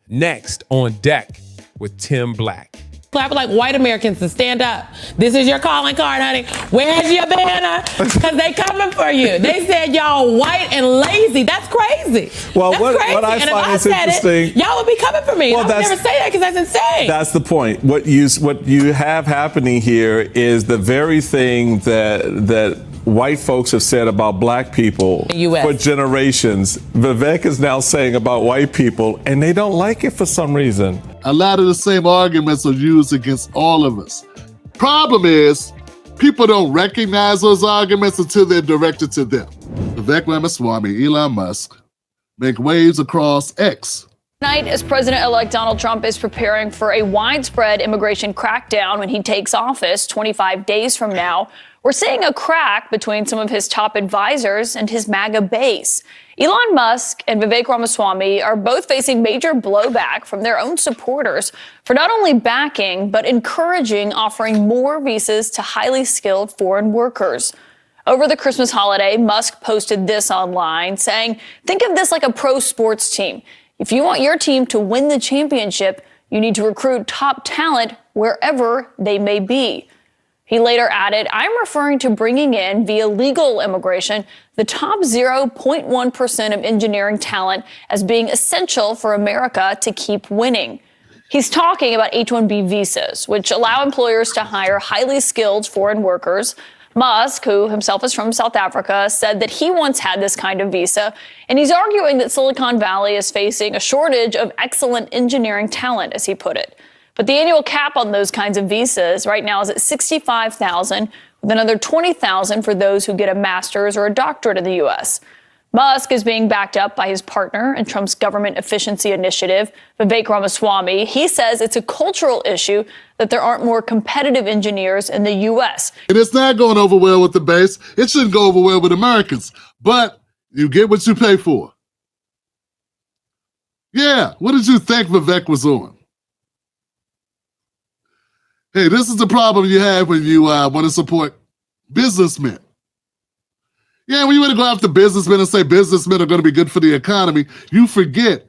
Next on deck with Tim Black. Clap like white Americans to stand up. This is your calling card, honey. Where's your banner? Because they coming for you. They said y'all white and lazy. That's crazy. Well, that's what crazy. I and find if is I said interesting. It, y'all would be coming for me. Well, I would never say that because that's insane. That's the point. What you have happening here is the very thing that white folks have said about black people for generations. Vivek is now saying about white people, and they don't like it for some reason. A lot of the same arguments are used against all of us. Problem is, people don't recognize those arguments until they're directed to them. Vivek Ramaswamy, Elon Musk, make waves across X. Tonight, as President-elect Donald Trump is preparing for a widespread immigration crackdown when he takes office 25 days from now, we're seeing a crack between some of his top advisors and his MAGA base. Elon Musk and Vivek Ramaswamy are both facing major blowback from their own supporters for not only backing, but encouraging offering more visas to highly skilled foreign workers. Over the Christmas holiday, Musk posted this online saying, think of this like a pro sports team. If you want your team to win the championship, you need to recruit top talent wherever they may be. He later added, I'm referring to bringing in, via legal immigration, the top 0.1% of engineering talent as being essential for America to keep winning. He's talking about H1B visas, which allow employers to hire highly skilled foreign workers. Musk, who himself is from South Africa, said that he once had this kind of visa, and he's arguing that Silicon Valley is facing a shortage of excellent engineering talent, as he put it. But the annual cap on those kinds of visas right now is at $65,000, with another $20,000 for those who get a master's or a doctorate in the U.S. Musk is being backed up by his partner in Trump's government efficiency initiative, Vivek Ramaswamy. He says it's a cultural issue that there aren't more competitive engineers in the U.S. And it's not going over well with the base. It shouldn't go over well with Americans. But you get what you pay for. Yeah, what did you think Vivek was on? Hey, this is the problem you have when you want to support businessmen. Yeah, when you want to go after businessmen and say businessmen are going to be good for the economy, you forget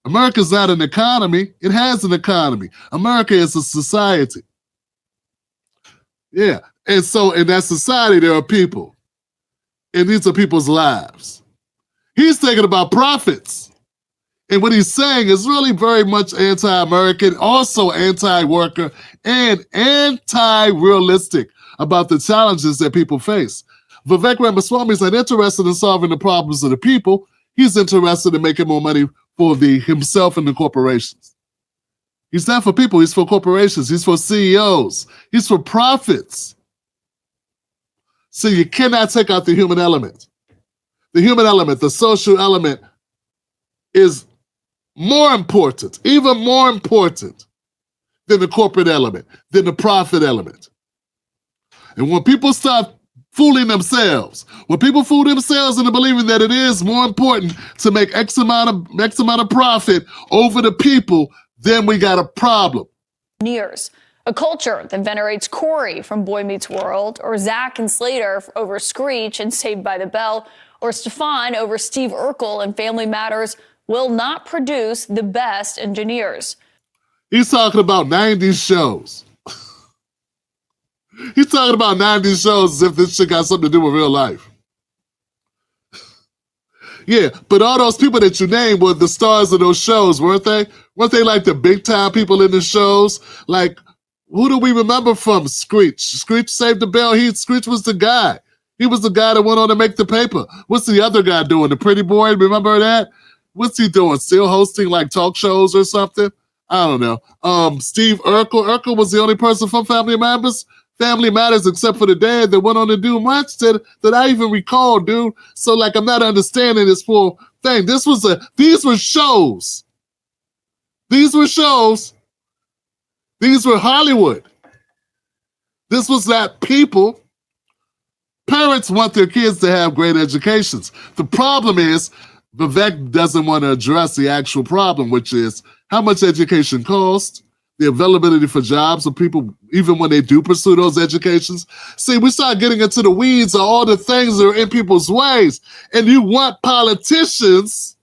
America's not an economy. It has an economy. America is a society. Yeah, and so in that society, there are people. And these are people's lives. He's thinking about profits. And what he's saying is really very much anti-American, also anti-worker, and anti-realistic about the challenges that people face. Vivek Ramaswamy is not interested in solving the problems of the people. He's interested in making more money for himself and the corporations. He's not for people, he's for corporations, he's for CEOs, he's for profits. So you cannot take out the human element. The human element, the social element, is more important, even more important than the corporate element, than the profit element. And when people start fooling themselves, when people fool themselves into believing that it is more important to make X amount of profit over the people, then we got a problem. Years. A culture that venerates Corey from Boy Meets World, or Zach and Slater over Screech and Saved by the Bell, or Stefan over Steve Urkel and Family Matters will not produce the best engineers. He's talking about 90s shows. He's talking about 90s shows as if this shit got something to do with real life. Yeah, but all those people that you named were the stars of those shows, weren't they? Weren't they like the big time people in the shows? Like, who do we remember from Screech? Screech Saved the Bell. Screech was the guy. He was the guy that went on to make the paper. What's the other guy doing? The pretty boy, remember that? What's he doing? Still hosting like talk shows or something? I don't know. Steve Urkel. Urkel was the only person from Family Matters, except for the dad that went on to do much that I even recall, dude. So like, I'm not understanding this full thing. These were shows. These were shows. These were Hollywood. This was not people. Parents want their kids to have great educations. The problem is, Vivek doesn't want to address the actual problem, which is how much education costs, the availability for jobs of people, even when they do pursue those educations. See, we start getting into the weeds of all the things that are in people's ways. And you want politicians,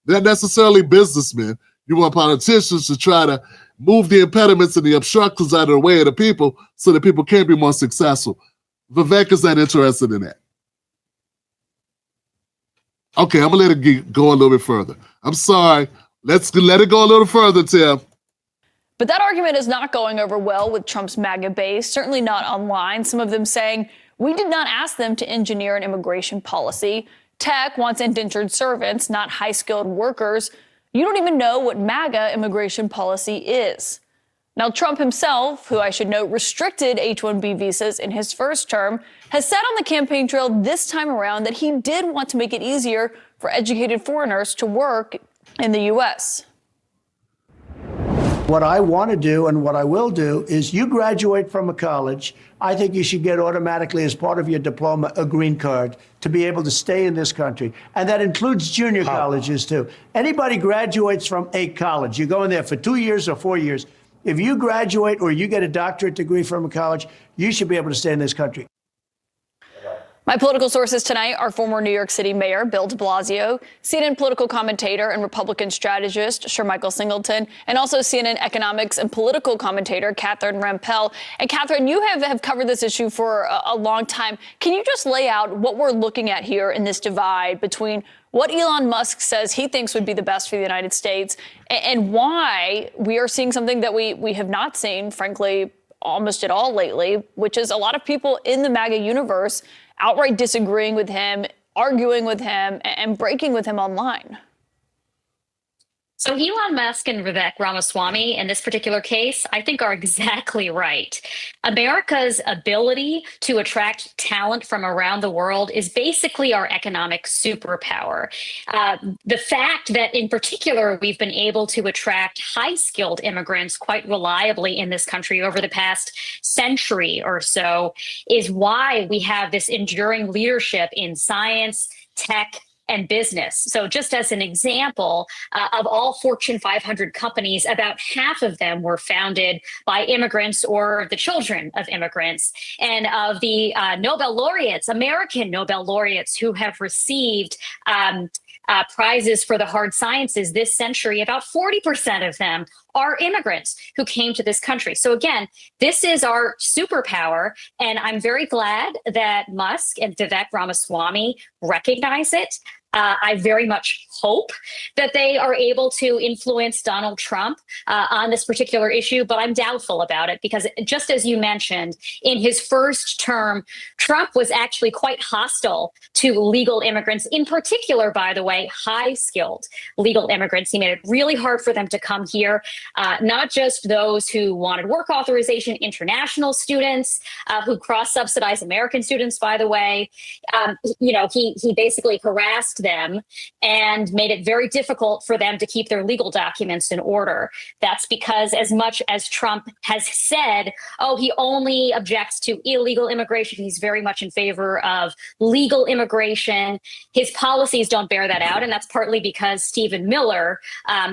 not necessarily businessmen, You want politicians to try to move the impediments and the obstructions out of the way of the people so that people can be more successful. Vivek is not interested in that. Okay, I'm going to let it go a little bit further. I'm sorry. Let's let it go a little further, Tim. But that argument is not going over well with Trump's MAGA base, certainly not online. Some of them saying, we did not ask them to engineer an immigration policy. Tech wants indentured servants, not high-skilled workers. You don't even know what MAGA immigration policy is. Now, Trump himself, who I should note restricted H1B visas in his first term, has said on the campaign trail this time around that he did want to make it easier for educated foreigners to work in the U.S. What I want to do and what I will do is you graduate from a college, I think you should get automatically as part of your diploma a green card to be able to stay in this country. And that includes junior colleges too. Anybody graduates from a college, you go in there for 2 years or 4 years. If you graduate or you get a doctorate degree from a college, you should be able to stay in this country. My political sources tonight are former New York City Mayor Bill de Blasio, CNN political commentator and Republican strategist Sir Michael Singleton, and also CNN economics and political commentator Catherine Rampell. And Catherine, you have covered this issue for a long time. Can you just lay out what we're looking at here in this divide between what Elon Musk says he thinks would be the best for the United States and why we are seeing something that we have not seen, frankly, almost at all lately, which is a lot of people in the MAGA universe outright disagreeing with him, arguing with him, and breaking with him online? So Elon Musk and Vivek Ramaswamy in this particular case, I think are exactly right. America's ability to attract talent from around the world is basically our economic superpower. The fact that in particular, we've been able to attract high-skilled immigrants quite reliably in this country over the past century or so is why we have this enduring leadership in science, tech, and business. So just as an example, of all Fortune 500 companies, about half of them were founded by immigrants or the children of immigrants. And of the Nobel laureates, American Nobel laureates who have received prizes for the hard sciences this century, about 40% of them are immigrants who came to this country. So again, this is our superpower. And I'm very glad that Musk and Vivek Ramaswamy recognize it. I very much hope that they are able to influence Donald Trump on this particular issue, but I'm doubtful about it because just as you mentioned, in his first term, Trump was actually quite hostile to legal immigrants, in particular, by the way, high-skilled legal immigrants. He made it really hard for them to come here, not just those who wanted work authorization, international students who cross-subsidized American students, by the way. He basically harassed them and made it very difficult for them to keep their legal documents in order. That's because as much as Trump has said, he only objects to illegal immigration, he's very much in favor of legal immigration. His policies don't bear that out. And that's partly because Stephen Miller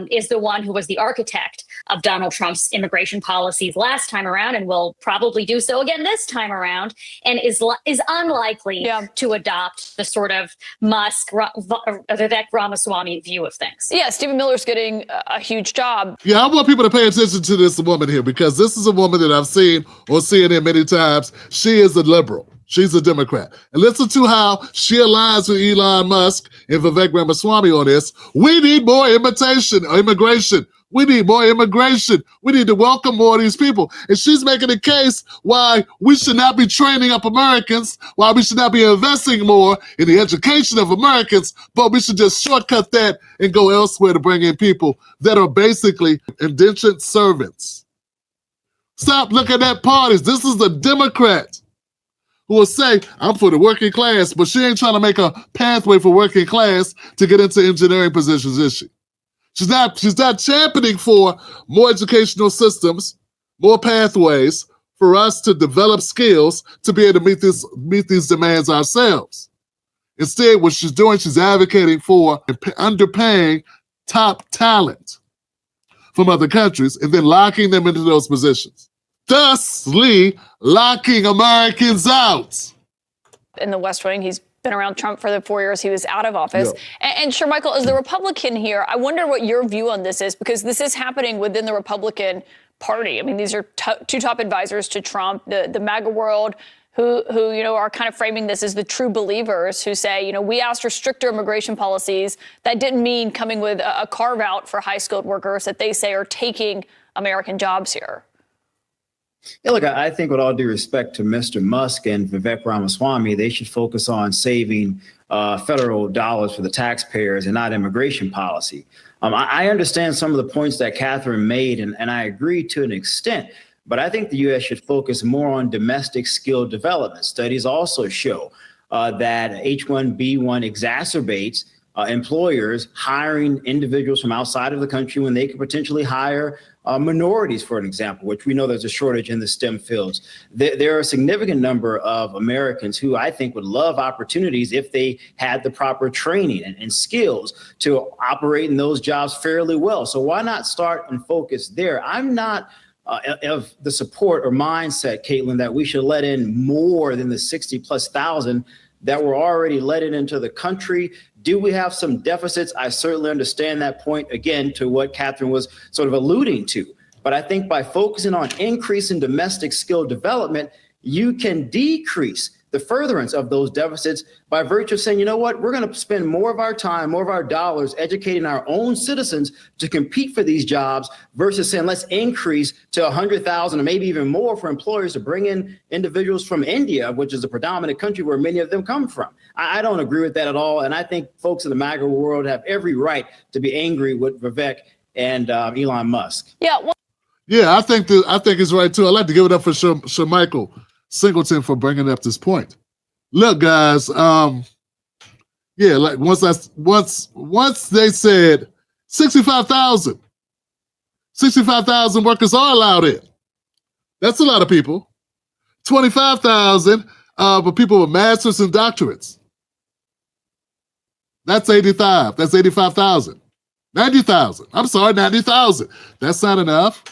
is the one who was the architect of Donald Trump's immigration policies last time around and will probably do so again this time around and is unlikely to adopt the sort of Musk, Vivek Ramaswamy view of things. Yeah, Stephen Miller's getting a huge job. Yeah, I want people to pay attention to this woman here because this is a woman that I've seen on CNN many times. She is a liberal. She's a Democrat. And listen to how she aligns with Elon Musk and Vivek Ramaswamy on this. We need more immigration. We need more immigration. We need to welcome more of these people. And she's making a case why we should not be training up Americans, why we should not be investing more in the education of Americans, but we should just shortcut that and go elsewhere to bring in people that are basically indentured servants. Stop looking at parties. This is a Democrat who will say, I'm for the working class, but she ain't trying to make a pathway for working class to get into engineering positions, is she? She's not championing for more educational systems, more pathways for us to develop skills to be able to meet these demands ourselves. Instead, what she's doing, she's advocating for underpaying top talent from other countries and then locking them into those positions, thusly locking Americans out. In the West Wing, he's been around Trump for the 4 years he was out of office. Yeah. And sure, Michael, as the Republican here, I wonder what your view on this is, because this is happening within the Republican Party. I mean, these are two top advisors to Trump, the MAGA world, who are kind of framing this as the true believers, who say, we asked for stricter immigration policies. That didn't mean coming with a carve out for high skilled workers that they say are taking American jobs here. Yeah, look, I think with all due respect to Mr. Musk and Vivek Ramaswamy, they should focus on saving federal dollars for the taxpayers and not immigration policy. I understand some of the points that Catherine made, and I agree to an extent. But I think the U.S. should focus more on domestic skill development. Studies also show that H1B exacerbates employers hiring individuals from outside of the country when they could potentially hire minorities, for an example, which we know there's a shortage in the STEM fields. There are a significant number of Americans who I think would love opportunities if they had the proper training and skills to operate in those jobs fairly well. So why not start and focus there? I'm not of the support or mindset, Caitlin, that we should let in more than the 60,000+ that were already let into the country. Do we have some deficits? I certainly understand that point, again, to what Catherine was sort of alluding to. But I think by focusing on increasing domestic skill development, you can decrease the furtherance of those deficits by virtue of saying, you know what, we're going to spend more of our time, more of our dollars educating our own citizens to compete for these jobs versus saying, let's increase to 100,000 or maybe even more for employers to bring in individuals from India, which is a predominant country where many of them come from. I don't agree with that at all. And I think folks in the MAGA world have every right to be angry with Vivek and Elon Musk. Yeah, I think it's right too. I'd like to give it up for Sir Michael Singleton for bringing up this point. Look, guys, like once they said 65,000 workers are allowed in. That's a lot of people. 25,000 for people with masters and doctorates. That's 85. That's 85,000. 90,000. I'm sorry, 90,000. That's not enough.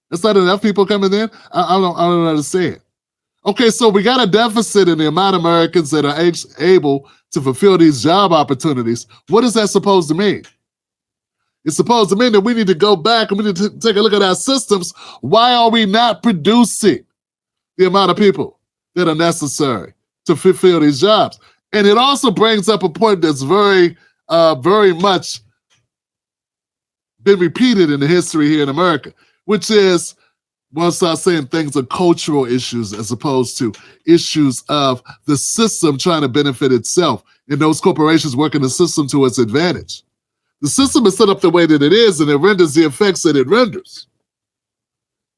That's not enough people coming in. I don't understand. Okay, so we got a deficit in the amount of Americans that are able to fulfill these job opportunities. What is that supposed to mean? It's supposed to mean that we need to go back and we need to take a look at our systems. Why are we not producing the amount of people that are necessary to fulfill these jobs? And it also brings up a point that's very much been repeated in the history here in America, which is, we'll start saying things are cultural issues as opposed to issues of the system trying to benefit itself and those corporations working the system to its advantage. The system is set up the way that it is, and it renders the effects that it renders.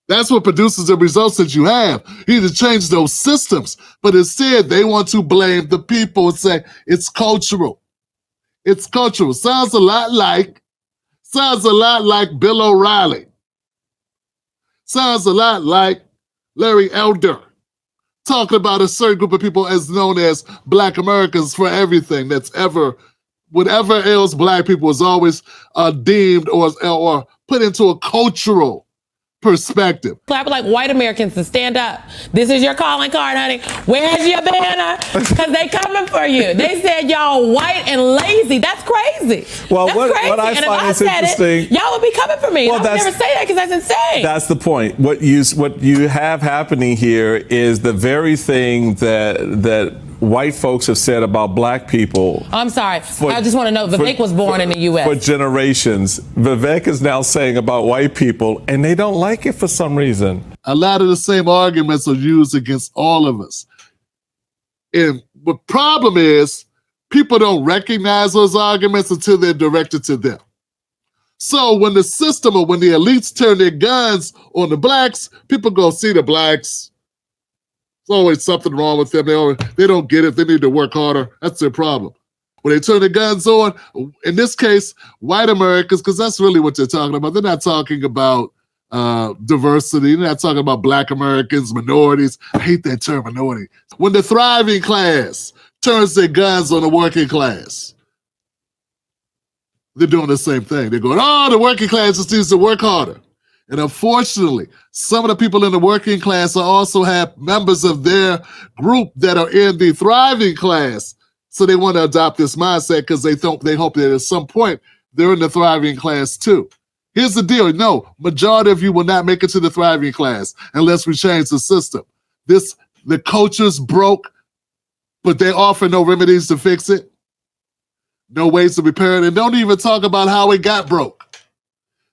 That's what produces the results that you have. You need to change those systems, but instead they want to blame the people and say it's cultural. It's cultural. Sounds a lot like Bill O'Reilly. Sounds a lot like Larry Elder talking about a certain group of people as known as Black Americans for everything that's ever, whatever ails Black people is always deemed or put into a cultural perspective. Clap like white Americans to stand up. This is your calling card, honey. Where's your banner? Because they coming for you. They said y'all white and lazy. That's crazy. Well, that's what crazy. I find is interesting. Y'all would be coming for me. Well, I would never say that because that's insane. That's the point. What you have happening here is the very thing that white folks have said about Black people. I'm sorry. I just want to know, Vivek was born in the U.S. For generations. Vivek is now saying about white people, and they don't like it for some reason. A lot of the same arguments are used against all of us. And the problem is, people don't recognize those arguments until they're directed to them. So when the system or when the elites turn their guns on the Blacks, people go see the Blacks. There's always something wrong with them. They don't get it. They need to work harder. That's their problem. When they turn their guns on, in this case, white Americans, because that's really what they're talking about. They're not talking about diversity. They're not talking about Black Americans, minorities. I hate that term, minority. When the thriving class turns their guns on the working class, they're doing the same thing. They're going, oh, the working class just needs to work harder. And unfortunately, some of the people in the working class also have members of their group that are in the thriving class. So they want to adopt this mindset because they hope that at some point they're in the thriving class too. Here's the deal. No, majority of you will not make it to the thriving class unless we change the system. The culture's broke, but they offer no remedies to fix it, no ways to repair it, and don't even talk about how it got broke.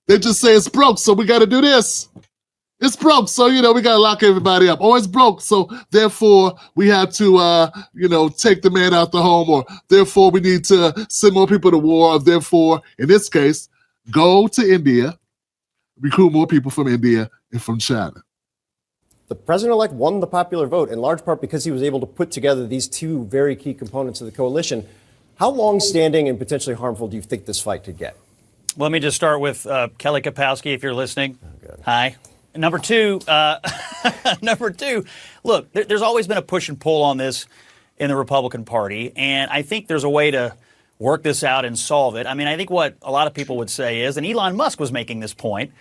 They just say it's broke, so we got to do this. It's broke, so, we got to lock everybody up. Or it's broke, so therefore we have to, take the man out the home, or therefore we need to send more people to war, or therefore, in this case, go to India, recruit more people from India and from China. The president-elect won the popular vote in large part because he was able to put together these two very key components of the coalition. How long-standing and potentially harmful do you think this fight could get? Let me just start with Kelly Kapowski, if you're listening. Oh, hi. Number two, look, there's always been a push and pull on this in the Republican Party, and I think there's a way to work this out and solve it. I mean, I think what a lot of people would say is, and Elon Musk was making this point,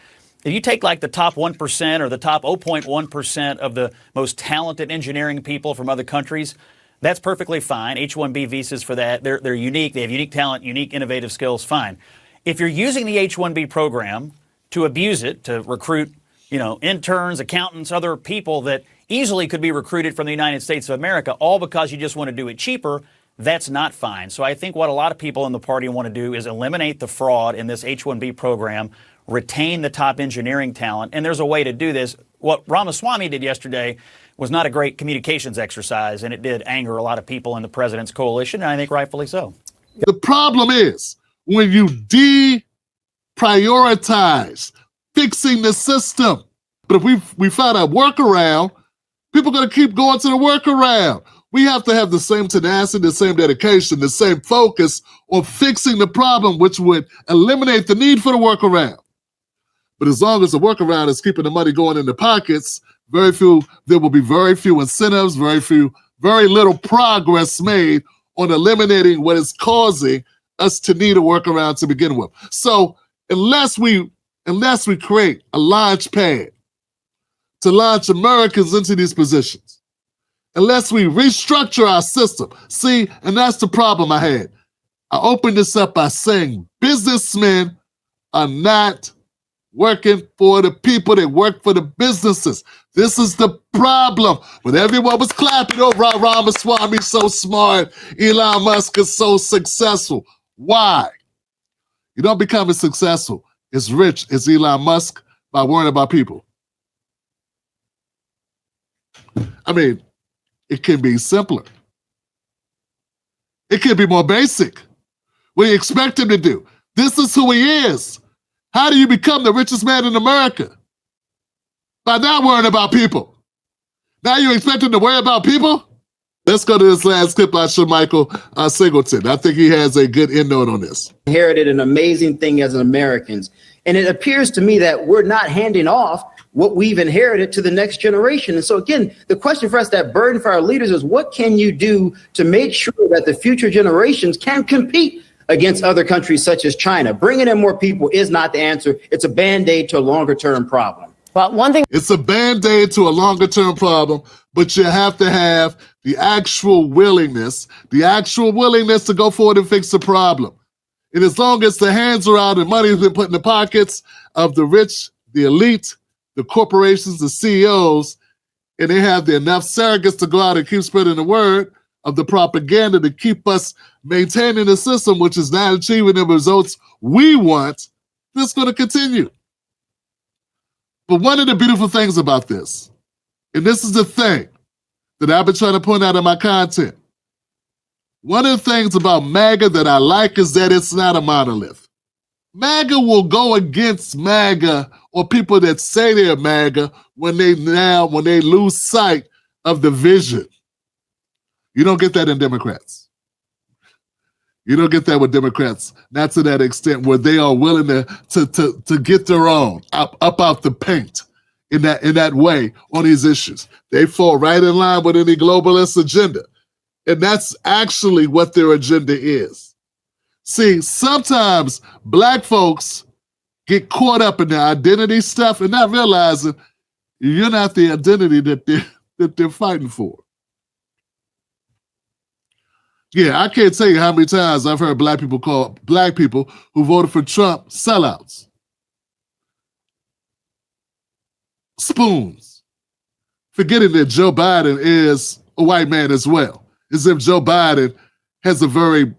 if you take like the top 1% or the top 0.1% of the most talented engineering people from other countries, that's perfectly fine. H1B visas for that, they're unique. They have unique talent, unique innovative skills, fine. If you're using the H1B program to abuse it, to recruit interns, accountants, other people that easily could be recruited from the United States of America, all because you just want to do it cheaper, that's not fine. So I think what a lot of people in the party want to do is eliminate the fraud in this H1B program, retain the top engineering talent, and there's a way to do this. What Ramaswamy did yesterday was not a great communications exercise, and it did anger a lot of people in the president's coalition, and I think rightfully so. The problem is when you deprioritize fixing the system. But if we find a workaround, people are going to keep going to the workaround. We have to have the same tenacity, the same dedication, the same focus on fixing the problem, which would eliminate the need for the workaround. But as long as the workaround is keeping the money going in the pockets, there will be very few incentives, very little progress made on eliminating what is causing us to need a workaround to begin with. So unless we create a launch pad to launch Americans into these positions, unless we restructure our system. See, and that's the problem I had. I opened this up by saying businessmen are not working for the people, they work for the businesses. This is the problem. When everyone was clapping, oh, Ramaswamy's so smart, Elon Musk is so successful. Why? You don't become as successful, as rich as Elon Musk by worrying about people. I mean, it can be simpler. It can be more basic. What do you expect him to do? This is who he is. How do you become the richest man in America? By not worrying about people. Now you expect him to worry about people? Let's go to this last clip by Michael Singleton. I think he has a good end note on this. Inherited an amazing thing as Americans. And it appears to me that we're not handing off what we've inherited to the next generation. And so again, the question for us, that burden for our leaders is, what can you do to make sure that the future generations can compete against other countries such as China? Bringing in more people is not the answer. It's a Band-Aid to a longer term problem. Well, one thing. It's a Band-Aid to a longer term problem, but you have to have the actual willingness to go forward and fix the problem. And as long as the hands are out and money has been put in the pockets of the rich, the elite, the corporations, the CEOs, and they have enough surrogates to go out and keep spreading the word of the propaganda to keep us maintaining the system, which is not achieving the results we want, this is going to continue. But one of the beautiful things about this, and this is the thing that I've been trying to point out in my content, one of the things about MAGA that I like is that it's not a monolith. MAGA will go against MAGA or people that say they're MAGA when they lose sight of the vision. You don't get that in Democrats. You don't get that with Democrats, not to that extent where they are willing to get their own up out the paint in that way on these issues. They fall right in line with any globalist agenda. And that's actually what their agenda is. See, sometimes black folks get caught up in the identity stuff and not realizing you're not the identity that they're fighting for. Yeah, I can't tell you how many times I've heard black people call black people who voted for Trump sellouts. Spoons. Forgetting that Joe Biden is a white man as well. As if Joe Biden has a very,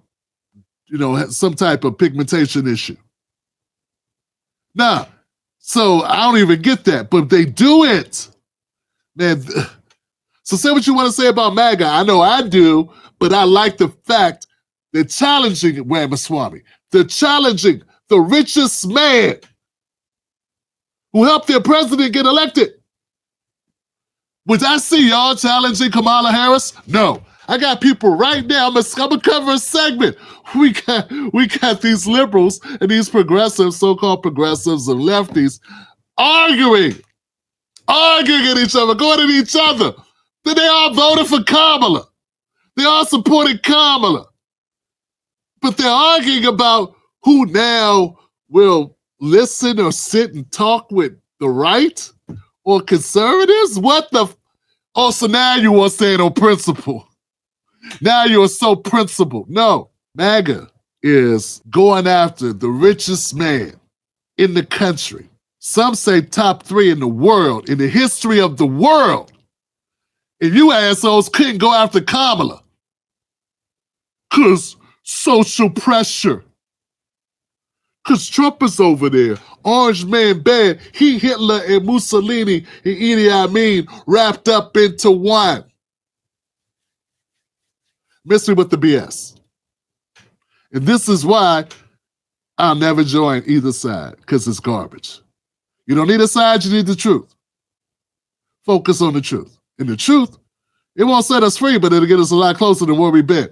some type of pigmentation issue. Nah, so I don't even get that, but they do it. Man, so say what you want to say about MAGA. I know I do, but I like the fact they're challenging Ramaswamy. They're challenging the richest man who helped their president get elected. Would I see y'all challenging Kamala Harris? No. I got people right now. I'm gonna cover a segment. We got these liberals and these progressives, so-called progressives and lefties, arguing at each other, going at each other. Then they all voted for Kamala. They all supported Kamala. But they're arguing about who now will listen or sit and talk with the right or conservatives. What the? Oh, so now you want to stand on principle. Now you're so principled. No, MAGA is going after the richest man in the country. Some say top 3 in the world, in the history of the world. And you assholes couldn't go after Kamala. Because social pressure. Because Trump is over there. Orange man bad. He, Hitler, and Mussolini, and Idi Amin wrapped up into one. Miss me with the BS. And this is why I'll never join either side, because it's garbage. You don't need a side, you need the truth. Focus on the truth. And the truth, it won't set us free, but it'll get us a lot closer than where we've been.